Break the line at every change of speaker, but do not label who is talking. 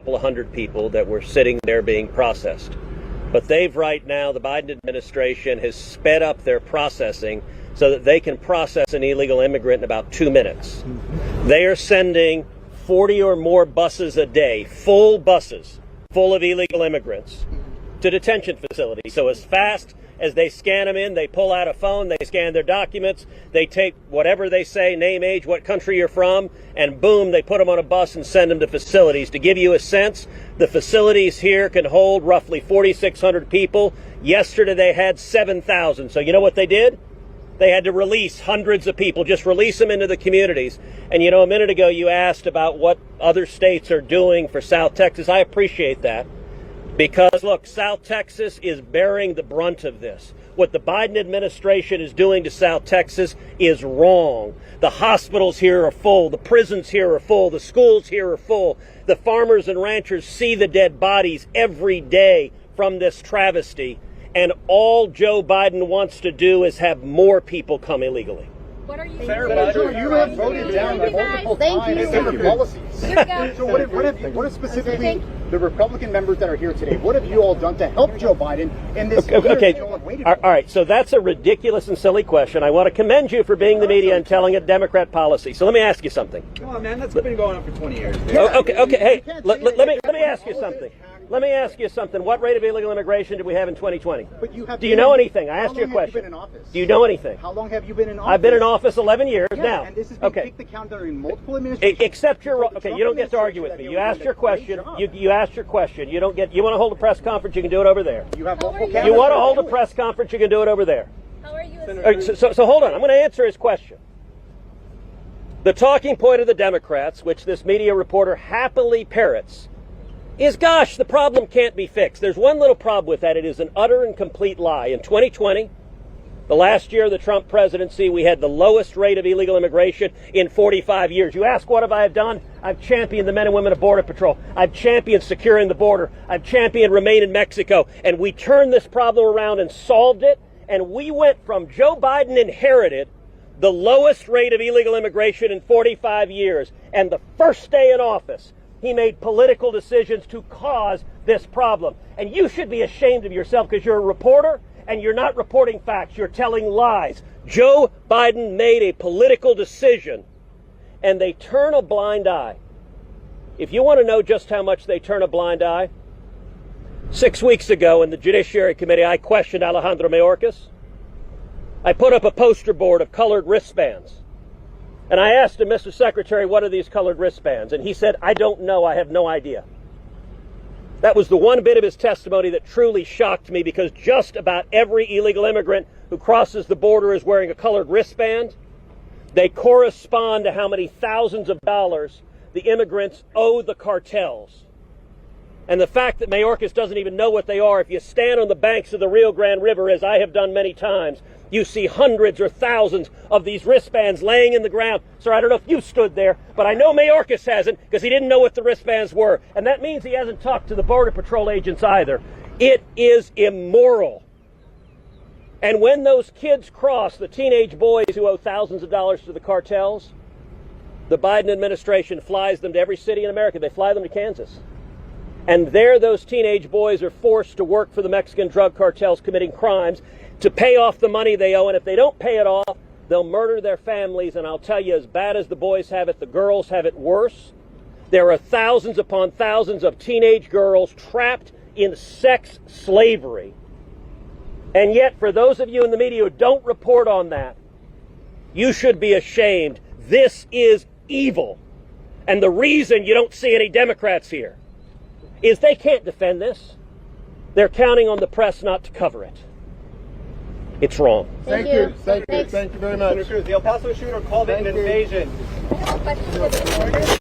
couple of hundred people that were sitting there being processed. But they've right now, the Biden administration has sped up their processing so that they can process an illegal immigrant in about 2 minutes. They are sending 40 or more buses a day, full buses, full of illegal immigrants, to detention facilities. So as fast as they scan them in, they pull out a phone, they scan their documents, they take whatever they say, name, age, what country you're from, and boom, they put them on a bus and send them to facilities. To give you a sense, the facilities here can hold roughly 4,600 people. Yesterday they had 7,000. So you know what they did? They had to release hundreds of people, just release them into the communities. And you know, a minute ago you asked about what other states are doing for South Texas. I appreciate that. Because, look, South Texas is bearing the brunt of this. What the Biden administration is doing to South Texas is wrong. The hospitals here are full. The prisons here are full. The schools here are full. The farmers and ranchers see the dead bodies every day from this travesty. And all Joe Biden wants to do is have more people come illegally.
What are you
doing? You have voted down multiple times different policies. So what have specifically the Republican members that are here today, what have you all done to help Joe Biden in this?
Okay. All right. So that's a ridiculous and silly question. I want to commend you for being the media and telling a Democrat policy. So let me ask you something.
Come on, man. That's been going on for 20 years.
Okay. Hey, let me ask you something. Let me ask you something. What rate of illegal immigration did we have in 2020? Do you know anything? I asked you a question. Do you know anything?
How long have you been in office?
I've been in office 11 years now.
And this has been kicked the count during multiple administrations.
Except you're okay. You don't get to argue with me. You asked your question. You asked your question. You don't get. You want to hold a press conference? You can do it over there.
You have multiple.
You want to hold a press conference? You can do it over there.
How are you?
So hold on. I'm going to answer his question. The talking point of the Democrats, which this media reporter happily parrots, is, gosh, the problem can't be fixed. There's one little problem with that. It is an utter and complete lie. In 2020, the last year of the Trump presidency, we had the lowest rate of illegal immigration in 45 years. You ask, what have I done? I've championed the men and women of Border Patrol. I've championed securing the border. I've championed Remain in Mexico. And we turned this problem around and solved it. And we went from Joe Biden inherited the lowest rate of illegal immigration in 45 years. And the first day in office, he made political decisions to cause this problem. And you should be ashamed of yourself because you're a reporter and you're not reporting facts. You're telling lies. Joe Biden made a political decision and they turn a blind eye. If you want to know just how much they turn a blind eye, 6 weeks ago in the Judiciary Committee, I questioned Alejandro Mayorkas. I put up a poster board of colored wristbands. And I asked him, Mr. Secretary, what are these colored wristbands? And he said, I don't know. I have no idea. That was the one bit of his testimony that truly shocked me because just about every illegal immigrant who crosses the border is wearing a colored wristband. They correspond to how many thousands of dollars the immigrants owe the cartels. And the fact that Mayorkas doesn't even know what they are, if you stand on the banks of the Rio Grande River, as I have done many times, you see hundreds or thousands of these wristbands laying in the ground. Sir, I don't know if you stood there, but I know Mayorkas hasn't because he didn't know what the wristbands were. And that means he hasn't talked to the Border Patrol agents either. It is immoral. And when those kids cross, the teenage boys who owe thousands of dollars to the cartels, the Biden administration flies them to every city in America. They fly them to Kansas. And there those teenage boys are forced to work for the Mexican drug cartels committing crimes to pay off the money they owe. And if they don't pay it off, they'll murder their families. And I'll tell you, as bad as the boys have it, the girls have it worse. There are thousands upon thousands of teenage girls trapped in sex slavery. And yet, for those of you in the media who don't report on that, you should be ashamed. This is evil. And the reason you don't see any Democrats here is they can't defend this. They're counting on the press not to cover it. It's wrong.
Thank you. Thank you very much.
Senator Cruz, the El Paso shooter called it an invasion.